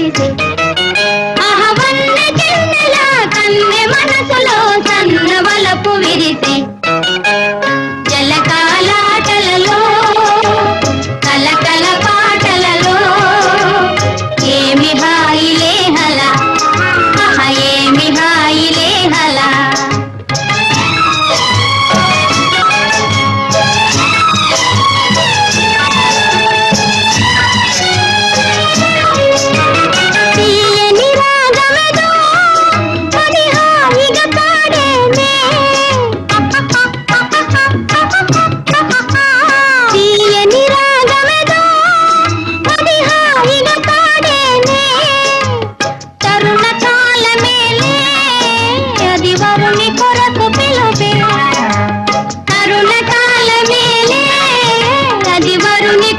విరిసే అహవన్న చెన్నెల కన్నె మనసులో సన్నవలపు విరిసే జలకాలాటలలో కలకల పాటలలో ఏమి హాయిలే హలా ఏమి హాయిలే హలా తీయని రాగమేదో పని హాయిగా పాడేనే తీయని రాగమేదో పని హాయిగా పాడేనే తరుణ కాలమేలే అది వరుని కొరకు పిలుపే తరుణ కాలమేలే అది వరుని